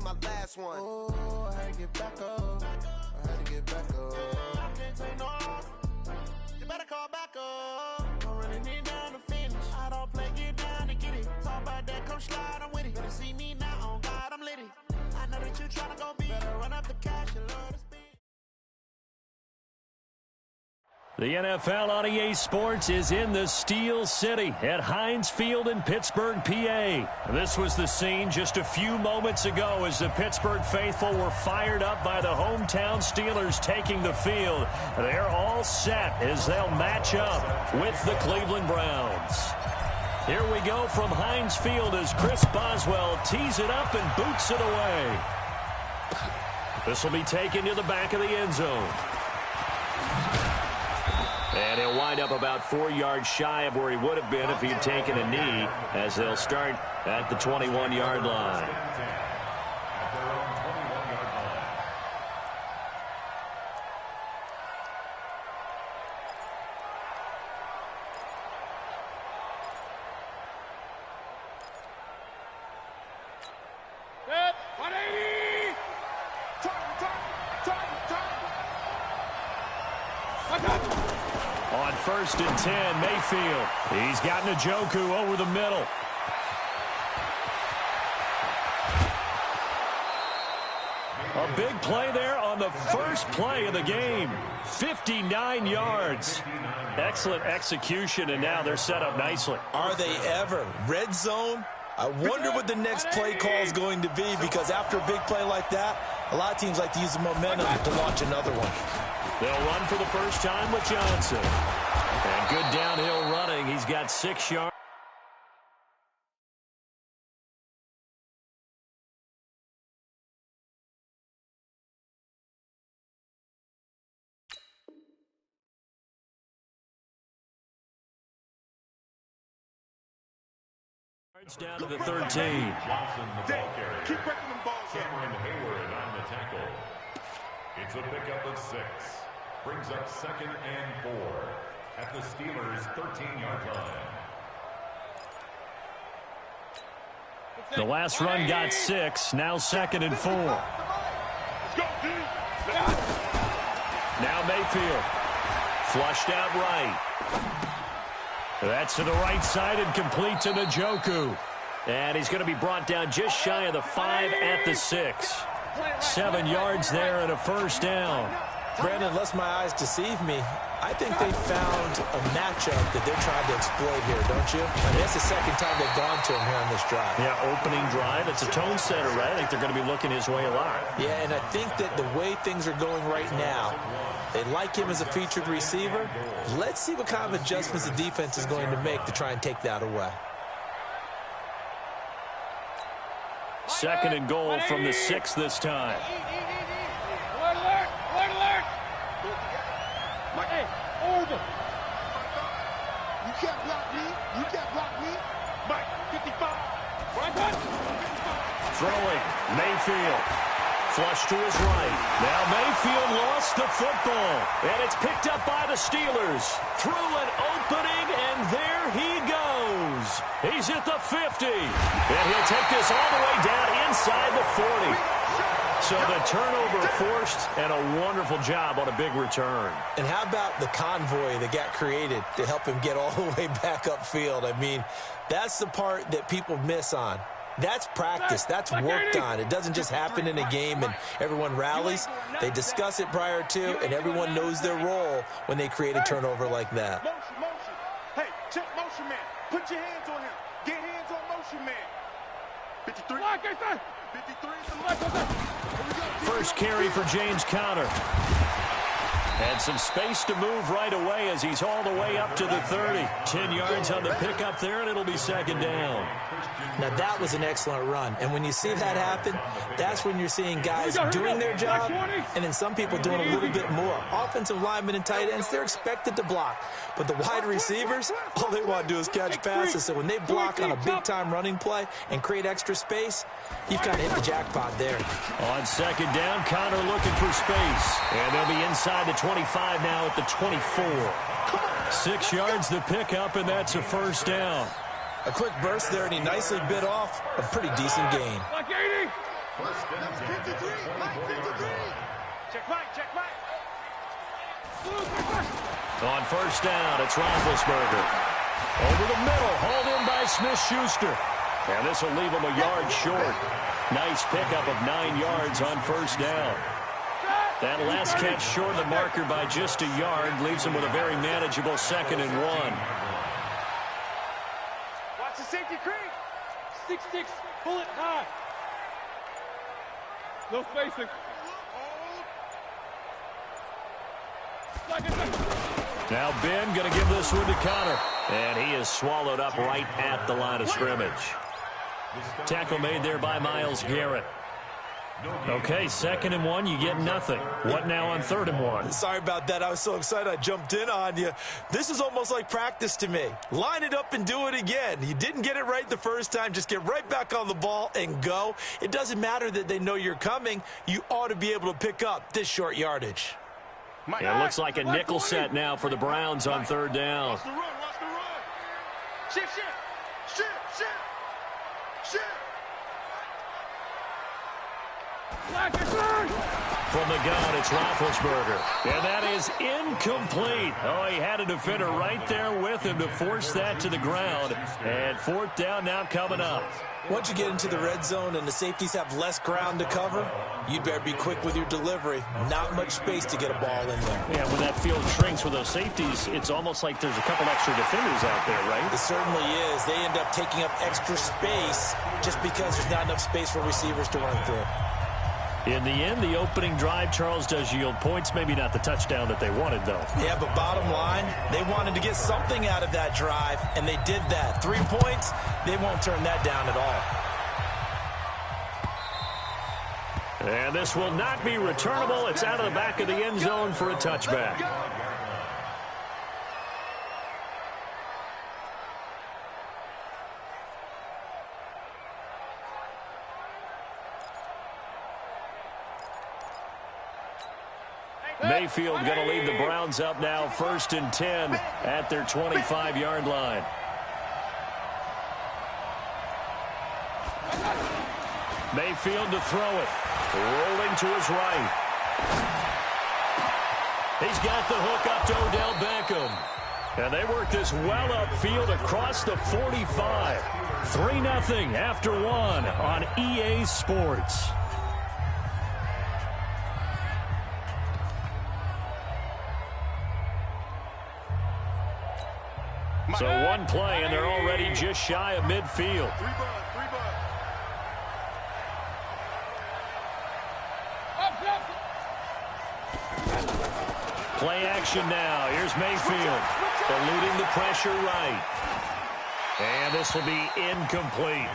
my last one. Oh, I had to get back up. I had to get back up. I can't take no more. You better call back up. Don't really need down to finish. I don't play, get down to get it. Talk about that, come slide, I'm with it. Better see me now, on God, I'm litty. I know that you tryna go be. Better run up the cash and love the speed. The NFL on EA Sports is in the Steel City at Heinz Field in Pittsburgh, PA. This was the scene just a few moments ago as the Pittsburgh faithful were fired up by the hometown Steelers taking the field. They're all set as they'll match up with the Cleveland Browns. Here we go from Heinz Field as Chris Boswell tees it up and boots it away. This will be taken to the back of the end zone. And he'll wind up about 4 yards shy of where he would have been if he'd taken a knee, as they'll start at the 21-yard line. On 1st and 10, Mayfield. He's got Njoku over the middle. A big play there on the first play of the game. 59 yards. Excellent execution, and now they're set up nicely. Are they ever? Red zone? I wonder what the next play call is going to be, because after a big play like that, a lot of teams like to use the momentum to launch another one. They'll run for the first time with Johnson. And good downhill running. He's got 6 yards. Down to the 13. Johnson, the ball carrier. Keep breaking them balls up. Cameron Hayward on the tackle. It's a pickup of 6. Brings up 2nd and 4 at the Steelers' 13-yard line. The last run got 6. Now 2nd and 4. Now Mayfield. Flushed out right. That's to the right side and complete to Njoku. And he's going to be brought down just shy of the 5 at the 6. 7 yards there and a first down. Brandon, unless my eyes deceive me, I think they found a matchup that they're trying to exploit here, don't you? I mean, that's the second time they've gone to him here on this drive. Yeah, opening drive. It's a tone setter, right? I think they're going to be looking his way a lot. Yeah, and I think that the way things are going right now, they like him as a featured receiver. Let's see what kind of adjustments the defense is going to make to try and take that away. 2nd and goal from the 6 this time. Alert! Alert! Hey, over! You can't block me. You can't block me. Mike, 55. Right. Throwing. Mayfield. Flush to his right. Now Mayfield lost the football. And it's picked up by the Steelers. Through an opening, and there he goes. He's at the 50. And he'll take this all the way down inside the 40. So the turnover forced, and a wonderful job on a big return. And how about the convoy that got created to help him get all the way back upfield? I mean, that's the part that people miss on. That's practice. That's worked on. It doesn't just happen in a game and everyone rallies. They discuss it prior to, and everyone knows their role when they create a turnover like that. Motion. Hey, check motion man. Put your hands on him. Get hands on motion man. 53. 53. First carry for James Conner. And some space to move right away as he's all the way up to the 30. 10 yards on the pickup there, and it'll be 2nd down. Now, that was an excellent run. And when you see that happen, that's when you're seeing guys doing their job and then some people doing a little bit more. Offensive linemen and tight ends, they're expected to block. But the wide receivers, all they want to do is catch passes. So when they block on a big-time running play and create extra space, you've kind of hit the jackpot there. On 2nd down, Conner looking for space. And they'll be inside the 25 now at the 24. 6 yards the pickup, and that's a first down. A quick burst there, and he nicely bit off a pretty decent gain. First and 10 at the 24-yard line. Check right, check right. On first down, it's Roethlisberger. Over the middle, hauled in by Smith-Schuster. And this will leave him a yard short. Nice pickup of 9 yards on first down. That last catch short of the marker by just a yard leaves him with a very manageable 2nd and 1. Watch the safety creep. 6-6, pull it high. No spacing. Now Ben going to give this one to Connor. And he is swallowed up right at the line of scrimmage. Tackle made there by Myles Garrett. Okay, 2nd and 1, you get nothing. What now on 3rd and 1? Sorry about that. I was so excited I jumped in on you. This is almost like practice to me. Line it up and do it again. You didn't get it right the first time. Just get right back on the ball and go. It doesn't matter that they know you're coming. You ought to be able to pick up this short yardage. It looks like a nickel set now for the Browns on 3rd down. Watch the run, watch the run. Shift, shift, shift, shift, shift. From the gun, it's Roethlisberger. And that is incomplete. Oh, he had a defender right there with him to force that to the ground. And 4th down now coming up. Once you get into the red zone and the safeties have less ground to cover, you'd better be quick with your delivery. Not much space to get a ball in there. Yeah, when that field shrinks with those safeties, it's almost like there's a couple extra defenders out there, right? It certainly is. They end up taking up extra space just because there's not enough space for receivers to run through. In the end, the opening drive, Charles, does yield points. Maybe not the touchdown that they wanted, though. Yeah, but bottom line, they wanted to get something out of that drive, and they did that. 3 points, they won't turn that down at all. And this will not be returnable. It's out of the back of the end zone for a touchback. Mayfield going to lead the Browns up now 1st and 10 at their 25-yard line. Mayfield to throw it. Rolling to his right. He's got the hook up to Odell Beckham. And they work this well upfield across the 45. 3-0 after 1 on EA Sports. So 1 play, and they're already just shy of midfield. Play action now. Here's Mayfield. Eluding the pressure right. And this will be incomplete.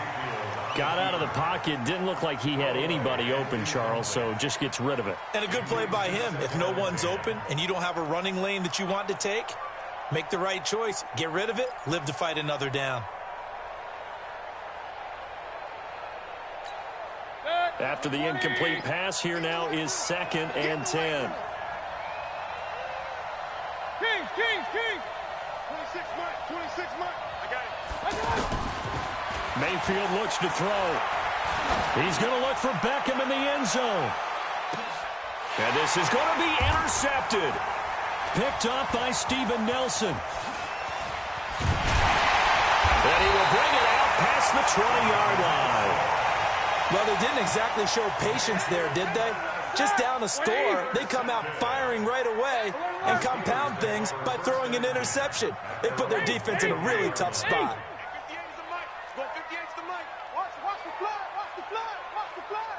Got out of the pocket. Didn't look like he had anybody open, Charles, so just gets rid of it. And a good play by him. If no one's open and you don't have a running lane that you want to take, make the right choice. Get rid of it. Live to fight another down. After the incomplete pass, here now is 2nd and 10. Kings. 26 months. I got it. Mayfield looks to throw. He's going to look for Beckham in the end zone. And this is going to be intercepted. Picked up by Steven Nelson. And he will bring it out past the 20-yard line. Well, they didn't exactly show patience there, did they? Just down a score, they come out firing right away and compound things by throwing an interception. They put their defense in a really tough spot. 58's the mic. Go 58's the mic. Watch the flag. Watch the flag. Watch the flag.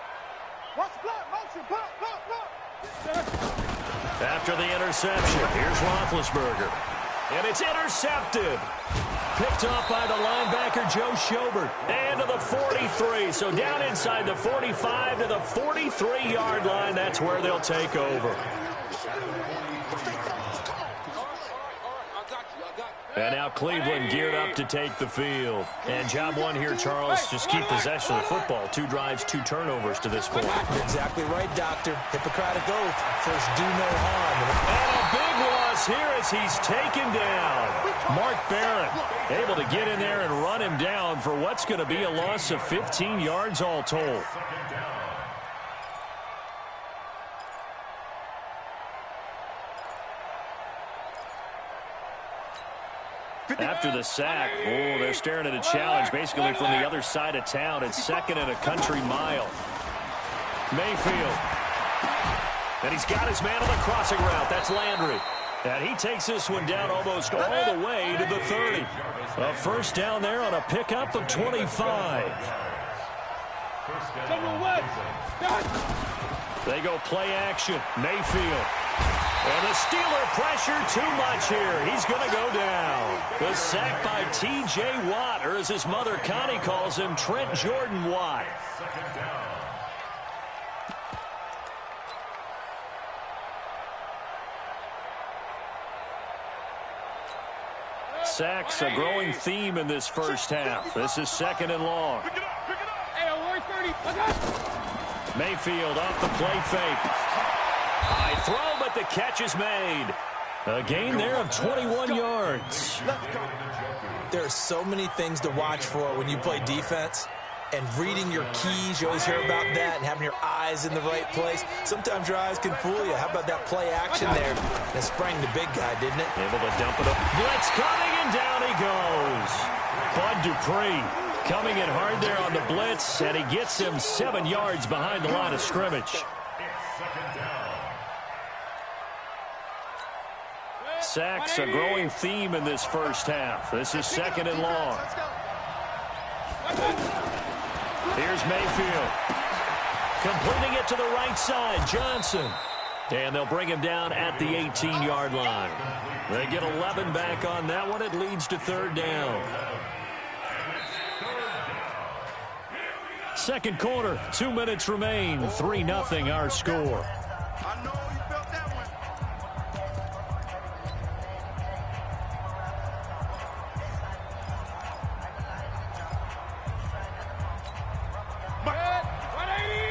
Watch the flag. Motion. Pull. After the interception, here's Roethlisberger. And it's intercepted. Picked off by the linebacker, Joe Schobert. And to the 43. So down inside the 45 to the 43-yard line. That's where they'll take over. And now Cleveland geared up to take the field. And job one here, Charles, just keep possession of the football. 2 drives, 2 turnovers to this point. You're exactly right, Doctor. Hippocratic oath. First, do no harm. And a big loss here as he's taken down. Mark Barron able to get in there and run him down for what's going to be a loss of 15 yards all told. After the sack, they're staring at a challenge basically from the other side of town. It's second and a country mile. Mayfield. And he's got his man on the crossing route. That's Landry. And he takes this one down almost all the way to the 30. A first down there on a pickup of 25. They go play action. Mayfield. And the Steeler pressure too much here. He's going to go down. The sack by T.J. Watt, or as his mother Connie calls him, Trent Jordan Watt. Sacks a growing theme in this first half. This is second and long. Mayfield off the play fake. High throw, but the catch is made. A gain there of 21 yards. There are so many things to watch for when you play defense. And reading your keys, you always hear about that, and having your eyes in the right place. Sometimes your eyes can fool you. How about that play action there? And it sprang the big guy, didn't it? Able to dump it up. Blitz coming, and down he goes. Bud Dupree coming in hard there on the blitz, and he gets him 7 yards behind the line of scrimmage. Sacks a growing theme in this first half. This is second and long. Here's Mayfield. Completing it to the right side, Johnson. And they'll bring him down at the 18-yard line. They get 11 back on that one. It leads to third down. Second quarter, 2 minutes remain. 3-0 our score. I know you felt that one.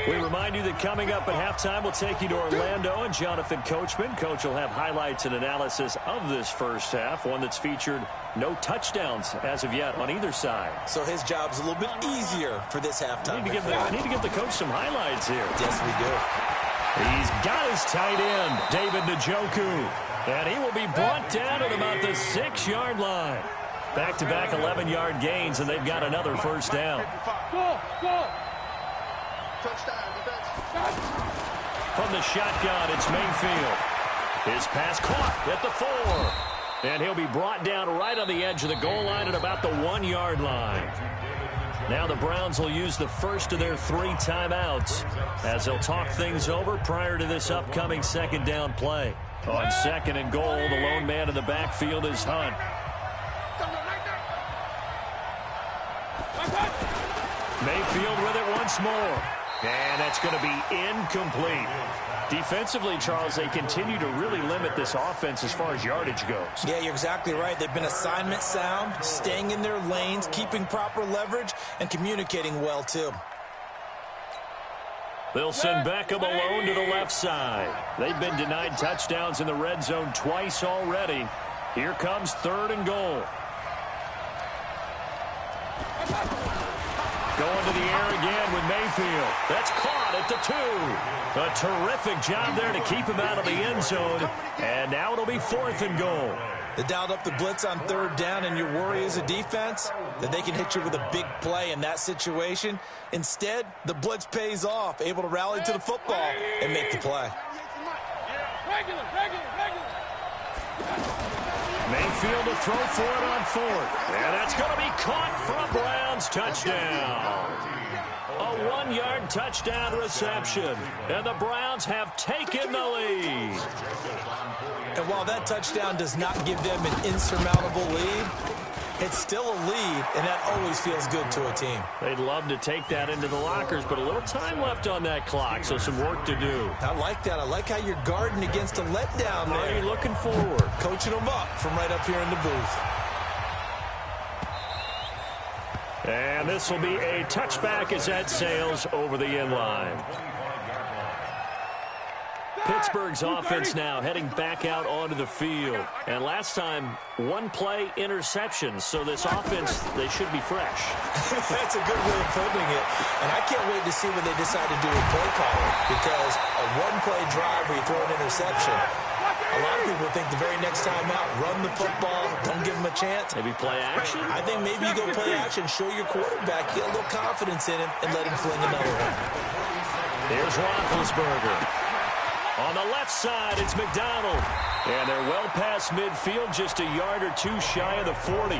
We remind you that coming up at halftime, we'll take you to Orlando and Jonathan Coachman. Coach will have highlights and analysis of this first half, one that's featured no touchdowns as of yet on either side. So his job's a little bit easier for this halftime. I need to give the coach some highlights here. Yes, we do. He's got his tight end, David Njoku. And he will be brought down at about the 6-yard line. Back-to-back 11-yard gains, and they've got another first down. Go. Touchdown, defense. From the shotgun, it's Mayfield. His pass caught at the 4. And he'll be brought down right on the edge of the goal line at about the 1-yard line. Now the Browns will use the first of their 3 timeouts as they'll talk things over prior to this upcoming second down play. On second and goal, the lone man in the backfield is Hunt. Mayfield with it once more. And that's going to be incomplete. Defensively, Charles, they continue to really limit this offense as far as yardage goes. Yeah, you're exactly right. They've been assignment sound, staying in their lanes, keeping proper leverage, and communicating well, too. They'll send Beckham alone to the left side. They've been denied touchdowns in the red zone twice already. Here comes third and goal. Going to the air again with Mayfield. That's caught at the 2. A terrific job there to keep him out of the end zone. And now it'll be fourth and goal. They dialed up the blitz on third down, and your worry as a defense that they can hit you with a big play in that situation. Instead, the blitz pays off, able to rally to the football and make the play. Regular. Mayfield to throw for it on fourth. And that's going to be caught for a Browns touchdown. A 1-yard touchdown reception. And the Browns have taken the lead. And while that touchdown does not give them an insurmountable lead, it's still a lead, and that always feels good to a team. They'd love to take that into the lockers, but a little time left on that clock, so some work to do. I like that. I like how you're guarding against a letdown there. Already looking forward. Coaching them up from right up here in the booth. And this will be a touchback as that sails over the inline. Pittsburgh's offense now heading back out onto the field. And last time, 1-play interceptions. So this offense, they should be fresh. That's a good way of putting it. And I can't wait to see what they decide to do with play calling. Because a 1-play drive where you throw an interception, A lot of people think the very next time out, run the football, don't give him a chance. Maybe play action? I think maybe you go play action, show your quarterback, get a little confidence in him, and let him fling another one. Here's Roethlisberger. On the left side, it's McDonald. And they're well past midfield, just a yard or two shy of the 40.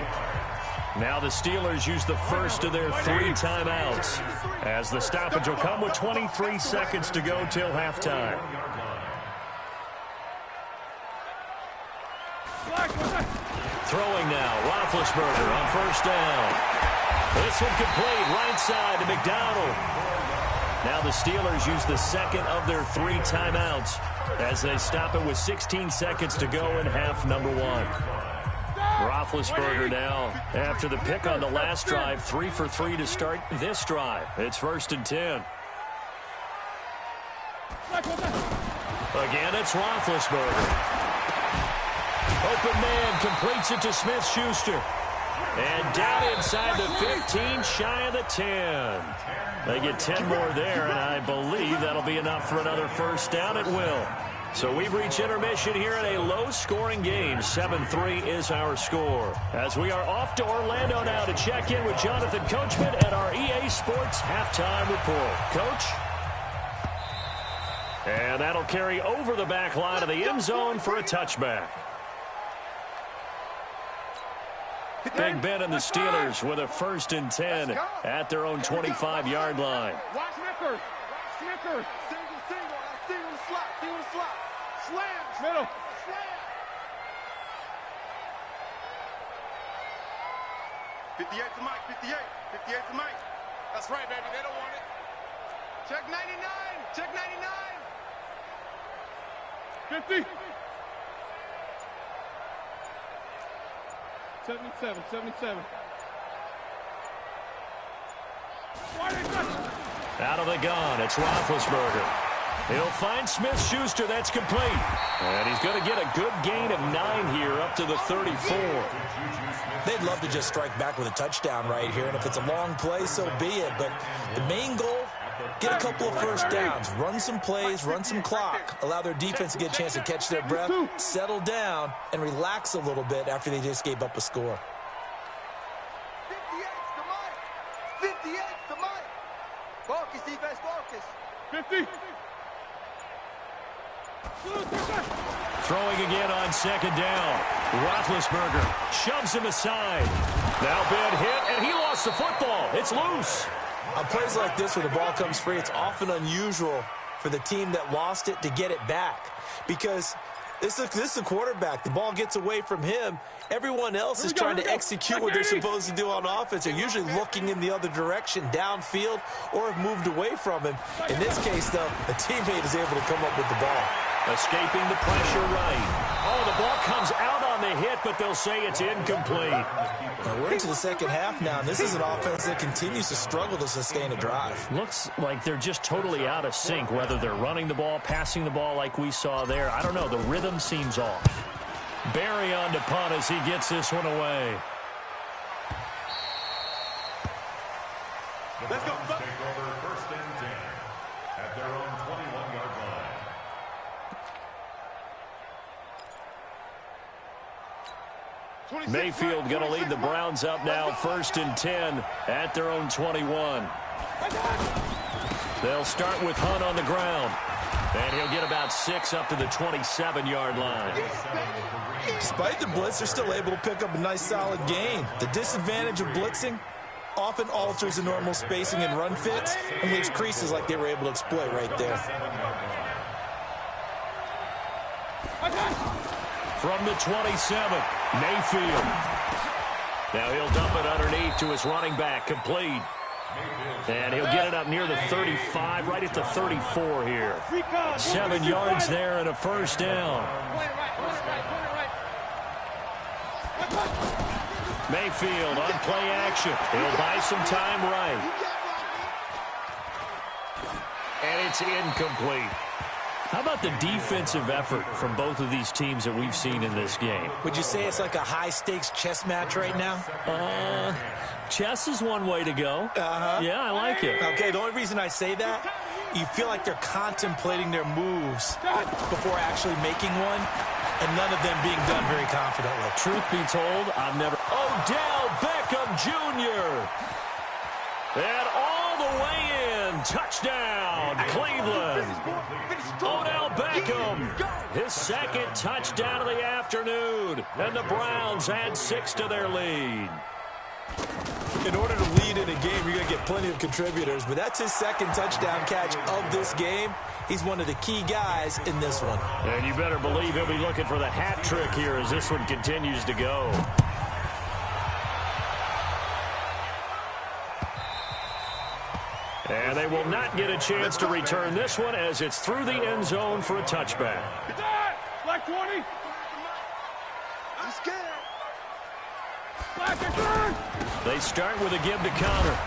Now the Steelers use the first of their 3 timeouts, as the stoppage will come with 23 seconds to go till halftime. Throwing now, Roethlisberger on first down. This one complete, right side to McDonald. Now the Steelers use the second of their 3 timeouts as they stop it with 16 seconds to go in half number 1. Roethlisberger now, after the pick on the last drive, 3 for 3 to start this drive. It's 1st and 10. Again, it's Roethlisberger. Open man completes it to Smith-Schuster. And down inside the 15, shy of the 10. They get 10 more there, and I believe that'll be enough for another first down. It will. So we've reached intermission here in a low-scoring game. 7-3 is our score. As we are off to Orlando now to check in with Jonathan Coachman at our EA Sports Halftime Report. Coach? And that'll carry over the back line of the end zone for a touchback. Big Ben and the Steelers with a 1st and 10 at their own 25-yard line. Watch Snickers. Snickers. Single. Single slot. Single slot. Slam. Middle. Slam. 58 to Mike. 58. 58 to Mike. That's right, baby. They don't want it. Check 99. Check 99. 50. 77. Out of the gun, it's Roethlisberger. He'll find Smith-Schuster. That's complete. And he's going to get a good gain of 9 here up to the 34. They'd love to just strike back with a touchdown right here, and if it's a long play, so be it. But the main goal, get a couple of first downs, run some plays, run some clock, allow their defense to get a chance to catch their breath, settle down, and relax a little bit after they just gave up a score. 58 to Mike. Focus, defense, focus. 50. Throwing again on 2nd down. Roethlisberger shoves him aside. Now Ben hit, and he lost the football. It's loose. On plays like this where the ball comes free, it's often unusual for the team that lost it to get it back, because this is the quarterback. The ball gets away from him. Everyone else is trying to execute what they're supposed to do on offense. They're usually looking in the other direction, downfield, or have moved away from him. In this case, though, a teammate is able to come up with the ball. Escaping the pressure right. Oh, the ball comes out on the hit, but they'll say it's incomplete. Now we're into the second half now, and this is an offense that continues to struggle to sustain a drive. Looks like they're just totally out of sync, whether they're running the ball, passing the ball like we saw there. I don't know. The rhythm seems off. Barry on to punt as he gets this one away. Let's go. Take over 1st and 10 at their own 21-yard line. Mayfield going to lead the Browns up now, 1st and 10 at their own 21. They'll start with Hunt on the ground. And he'll get about 6 up to the 27-yard line. Despite the blitz, they're still able to pick up a nice, solid gain. The disadvantage of blitzing often alters the normal spacing and run fits and leaves creases like they were able to exploit right there. From the 27, Mayfield. Now he'll dump it underneath to his running back, complete. And he'll get it up near the 35, right at the 34 here. 7 yards there and a first down. Mayfield on play action. He'll buy some time right. And it's incomplete. How about the defensive effort from both of these teams that we've seen in this game? Would you say it's like a high-stakes chess match right now? Chess is one way to go. Yeah, I like it. Okay, the only reason I say that you feel like they're contemplating their moves before actually making one, and none of them being done very confidently. Truth be told, I've never... Odell Beckham Jr. And all the way in. Touchdown, Cleveland. Odell Beckham, his second touchdown of the afternoon. And the Browns add 6 to their lead. In order to lead in a game, you're going to get plenty of contributors, but that's his second touchdown catch of this game. He's one of the key guys in this one. And you better believe he'll be looking for the hat trick here as this one continues to go. And they will not get a chance to return this one as it's through the end zone for a touchback. Black 20. I'm scared. They start with a give to counter.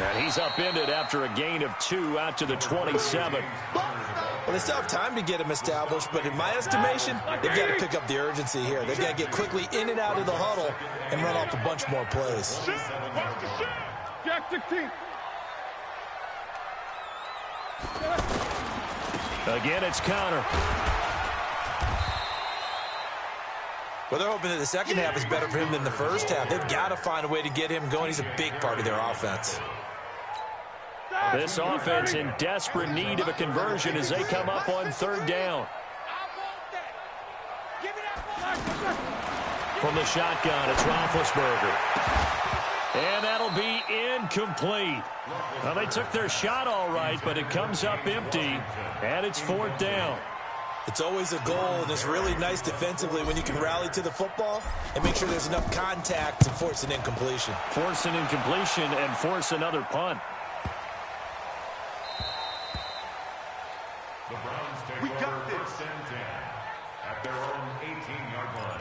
And he's upended after a gain of 2 out to the 27. Well, they still have time to get him established, but in my estimation, they've got to pick up the urgency here. They've got to get quickly in and out of the huddle and run off a bunch more plays. Jack 16. Again, it's counter. Well, they're hoping that the second half is better for him than the first half. They've got to find a way to get him going. He's a big part of their offense. This offense in desperate need of a conversion as they come up on third down. From the shotgun, it's Roethlisberger. And that'll be incomplete. Well, they took their shot all right, but it comes up empty, and it's fourth down. It's always a goal, and it's really nice defensively when you can rally to the football and make sure there's enough contact to force an incompletion. Force an incompletion and force another punt. The Browns take over first and 10 at their own 18-yard line.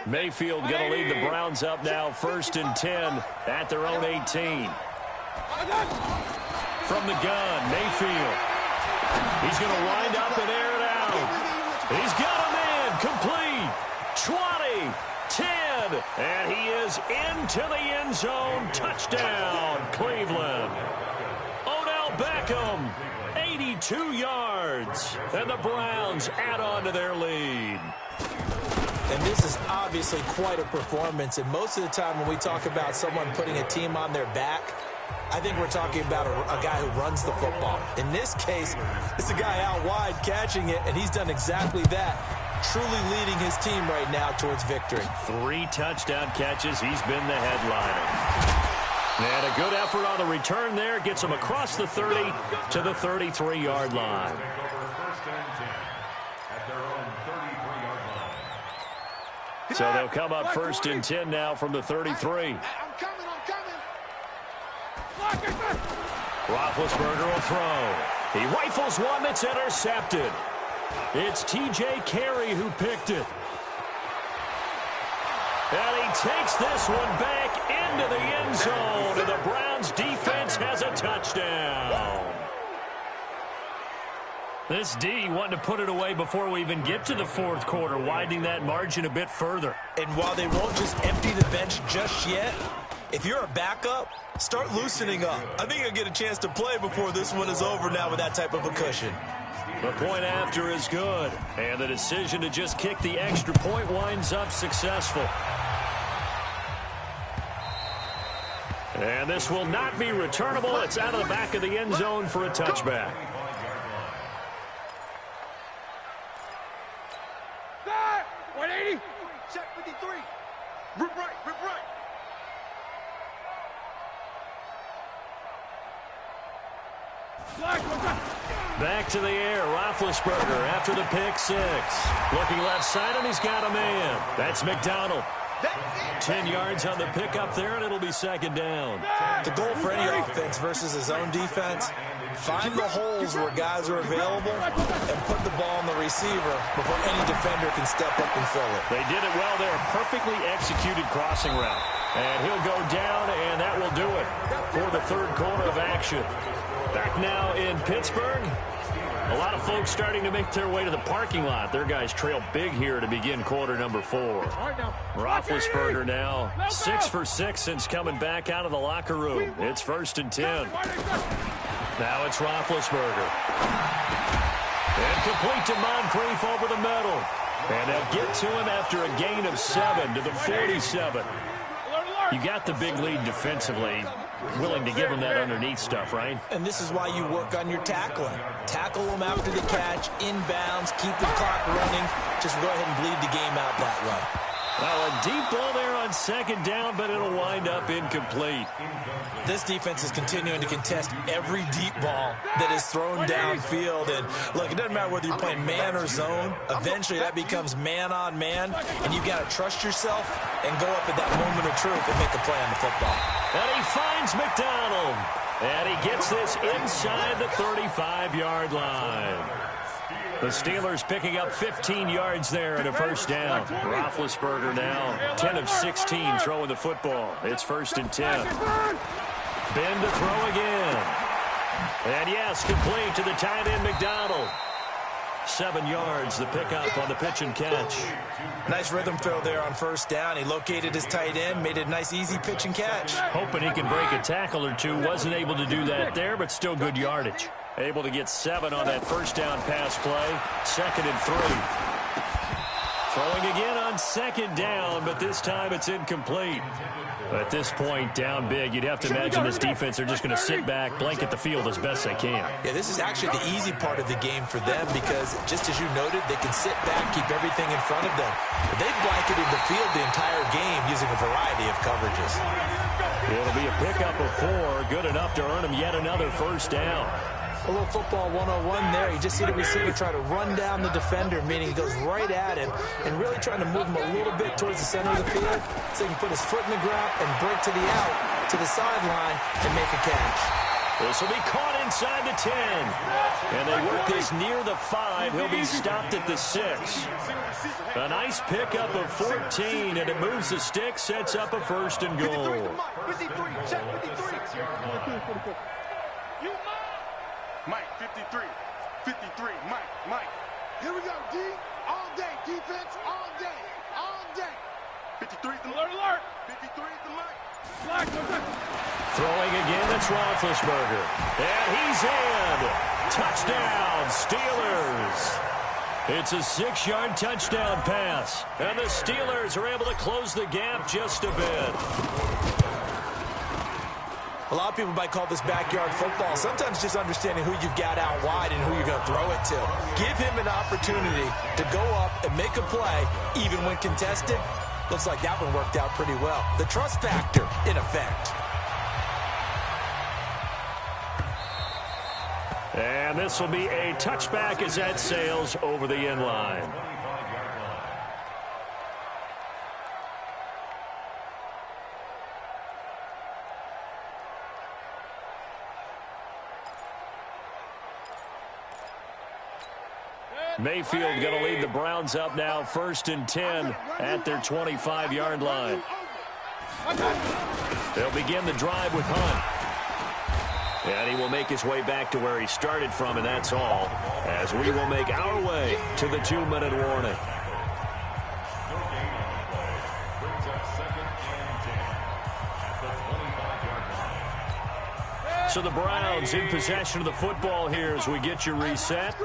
Mayfield going to lead the Browns up now, first and 10 at their own 18. From the gun, Mayfield. He's going to wind up and air it out. He's got him in, complete. 20, 10, and he is into the end zone. Touchdown, Cleveland. Odell Beckham, 82 yards, and the Browns add on to their lead. And this is obviously quite a performance, and most of the time when we talk about someone putting a team on their back, I think we're talking about a guy who runs the football. In this case, it's a guy out wide catching it, and he's done exactly that, truly leading his team right now towards victory. 3 touchdown catches. He's been the headliner. And a good effort on the return there. Gets him across the 30 to the 33-yard line. So they'll come up first and 10 now from the 33. Roethlisberger will throw. He rifles one that's intercepted. It's T.J. Carey who picked it. And he takes this one back into the end zone, and the Browns defense has a touchdown. This D wanting to put it away before we even get to the fourth quarter, widening that margin a bit further. And while they won't just empty the bench just yet, if you're a backup, start loosening up. I think you'll get a chance to play before this one is over now with that type of a cushion. The point after is good, and the decision to just kick the extra point winds up successful. And this will not be returnable. It's out of the back of the end zone for a touchback. Check 53. Rip right, rip right. Back to the air, Roethlisberger after the pick 6. Looking left side, and he's got a man. That's McDonald. 10 yards on the pickup there, and it'll be second down. The goal for any offense versus his own defense, find the holes where guys are available and put the ball on the receiver before any defender can step up and fill it. They did it well there. Perfectly executed crossing route. And he'll go down, and that will do it for the third quarter of action. Back now in Pittsburgh, A lot of folks starting to make their way to the parking lot. Their guys trail big here to begin quarter number 4. Roethlisberger now 6 for 6 since coming back out of the locker room. It's 1st and 10. Now it's Roethlisberger. And complete to Moncrief over the middle. And they'll get to him after a gain of 7 to the 47. You got the big lead defensively. Willing to give him that underneath stuff, right? And this is why you work on your tackling. Tackle them after the catch, inbounds, keep the clock running. Just go ahead and bleed the game out that way. Well, a deep ball there on 2nd down, but it'll wind up incomplete. This defense is continuing to contest every deep ball that is thrown downfield. And look, it doesn't matter whether you're playing man or zone. Eventually, that becomes man on man. And you've got to trust yourself and go up at that moment of truth and make a play on the football. And he finds McDonald. And he gets this inside the 35-yard line. The Steelers picking up 15 yards there and a 1st down. Roethlisberger now 10 of 16 throwing the football. It's 1st and 10. Ben to throw again. And yes, complete to the tight end McDonald. 7 yards, the pickup on the pitch and catch. Nice rhythm throw there on 1st down. He located his tight end, made it a nice, easy pitch and catch. Hoping he can break a tackle or two. Wasn't able to do that there, but still good yardage. Able to get 7 on that 1st down pass play. 2nd and 3. Throwing again on 2nd down, but this time it's incomplete. At this point, down big, you'd have to imagine this defense are just going to sit back, blanket the field as best they can. Yeah, this is actually the easy part of the game for them because, just as you noted, they can sit back, keep everything in front of them. But they've blanketed the field the entire game using a variety of coverages. It'll be a pickup of 4, good enough to earn them yet another 1st down. A little football 101 there. You just see the receiver try to run down the defender, meaning he goes right at him and really trying to move him a little bit towards the center of the field so he can put his foot in the ground and break to the out, to the sideline, and make a catch. This will be caught inside the 10. And they work this near the 5. He'll be stopped at the 6. A nice pickup of 14, and it moves the stick, sets up a 1st and goal. 53, check 53. Mike, 53. 53, Mike. Here we go, D. All day. Defense, all day. All day. 53 is the alert. 53 is the Mike. Throwing again, it's Roethlisberger. And he's in. Touchdown, Steelers. It's a 6-yard touchdown pass. And the Steelers are able to close the gap just a bit. A lot of people might call this backyard football. Sometimes just understanding who you've got out wide and who you're going to throw it to. Give him an opportunity to go up and make a play, even when contested. Looks like that one worked out pretty well. The trust factor, in effect. And this will be a touchback as that sails over the end line. Mayfield going to lead the Browns up now, 1st and 10 at their 25-yard line. They'll begin the drive with Hunt. And he will make his way back to where he started from, and that's all, as we will make our way to the 2-minute warning. So the Browns in possession of the football here as we get you reset.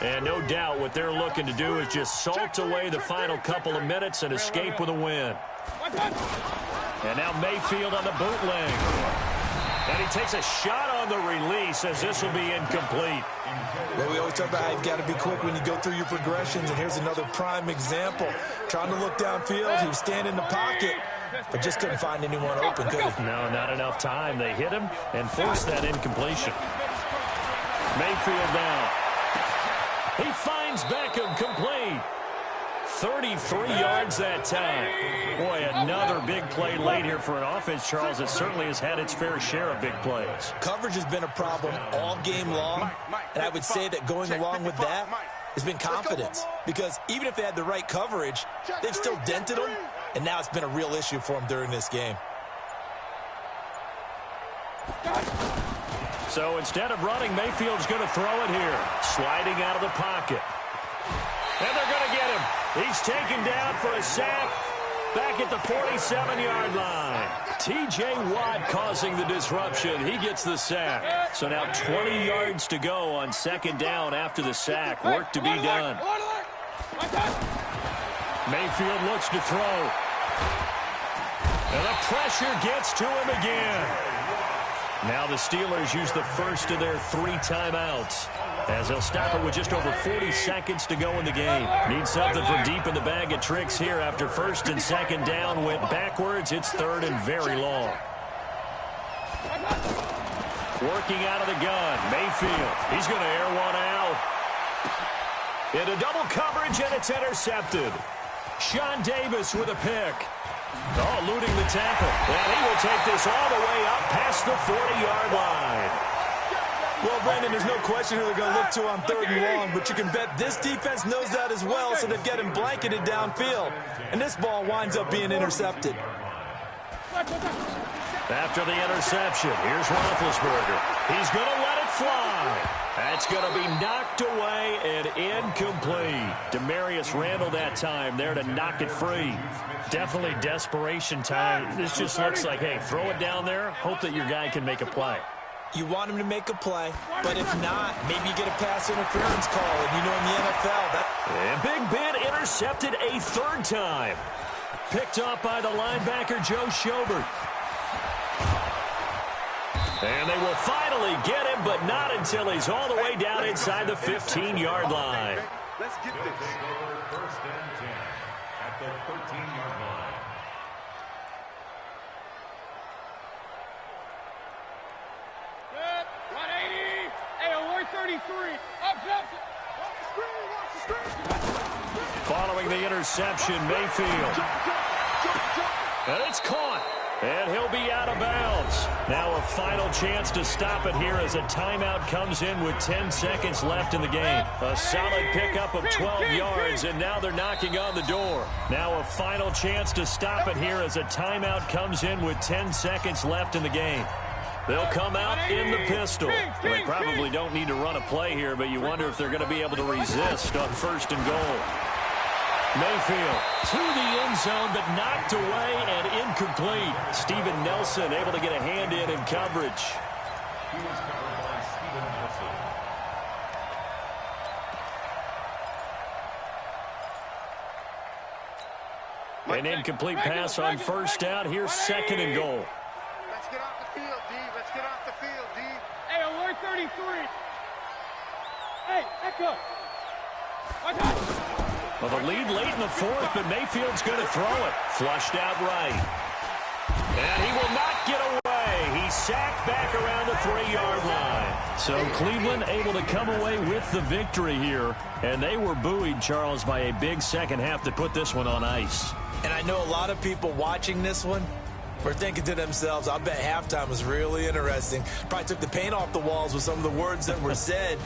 And no doubt what they're looking to do is just salt away the final couple of minutes and escape with a win. And now Mayfield on the bootleg. And he takes a shot on the release as this will be incomplete. Well, we always talk about how you've got to be quick when you go through your progressions, and here's another prime example. Trying to look downfield, he was standing in the pocket, but just couldn't find anyone open, could he? No, not enough time. They hit him and forced that incompletion. Mayfield now. He finds Beckham complete. 33 yards that time. Boy, another big play late here for an offense, Charles, that certainly has had its fair share of big plays. Coverage has been a problem all game long, and I would say that going along with that has been confidence. Because even if they had the right coverage, they've still dented them, and now it's been a real issue for them during this game. So instead of running, Mayfield's going to throw it here. Sliding out of the pocket. And they're going to get him. He's taken down for a sack back at the 47-yard line. T.J. Watt causing the disruption. He gets the sack. So now 20 yards to go on second down after the sack. Work to be done. Mayfield looks to throw. And the pressure gets to him again. Now the Steelers use the first of their 3 timeouts, as they'll stop it with just over 40 seconds to go in the game. Need something from deep in the bag of tricks here after first and second down went backwards. It's third and very long. Working out of the gun, Mayfield. He's going to air one out. Into double coverage, and it's intercepted. Sean Davis with a pick. Oh, eluding the tackle. And he will take this all the way up past the 40-yard line. Well, Brandon, there's no question who they're going to look to on third and long, but you can bet this defense knows that as well, so they've got him blanketed downfield. And this ball winds up being intercepted. After the interception, here's Roethlisberger. He's going to let it fly. That's going to be knocked away and incomplete. Demarius Randall that time there to knock it free. Definitely desperation time. This just looks like, hey, throw it down there, hope that your guy can make a play. You want him to make a play, but if not, maybe you get a pass interference call, and you know in the NFL that... And Big Ben intercepted a third time. Picked off by the linebacker, Joe Schobert. And they will finally get him, but not until he's all the way down inside the 15-yard line. Let's get this. First and 10 at the 13-yard line. Good. 180. Hey, alert 33. Up, jump. Watch the screen. Following the interception, Mayfield. And it's caught. And he'll be out of bounds. Now a final chance to stop it here as a timeout comes in with 10 seconds left in the game. A solid pickup of 12 yards, and now they're knocking on the door. Now a final chance to stop it here as a timeout comes in with 10 seconds left in the game. They'll come out in the pistol. Well, they probably don't need to run a play here, but you wonder if they're going to be able to resist on first and goal. Mayfield to the end zone, but knocked away and incomplete. Steven Nelson able to get a hand in coverage. He was covered by Steven Nelson. An incomplete pass on first down. Here's second and goal. Let's get off the field, D. Let's get off the field, D. Hey, alert 33. Hey, echo. Well, the lead late in the fourth, but Mayfield's going to throw it. Flushed out right. And he will not get away. He's sacked back around the 3-yard line. So Cleveland able to come away with the victory here. And they were buoyed, Charles, by a big second half that put this one on ice. And I know a lot of people watching this one were thinking to themselves, I bet halftime was really interesting. Probably took the paint off the walls with some of the words that were said.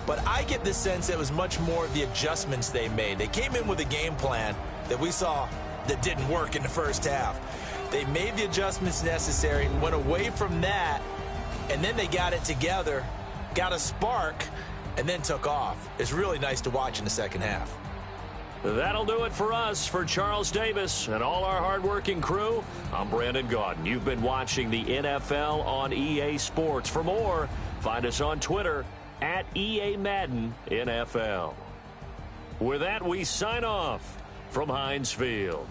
But I get the sense it was much more of the adjustments they made. They came in with a game plan that we saw that didn't work in the first half. They made the adjustments necessary, went away from that, and then they got it together, got a spark, and then took off. It's really nice to watch in the second half. That'll do it for us. For Charles Davis and all our hardworking crew, I'm Brandon Gaudin. You've been watching the NFL on EA Sports. For more, find us on Twitter at EA Madden NFL. With that, we sign off from Heinz Field.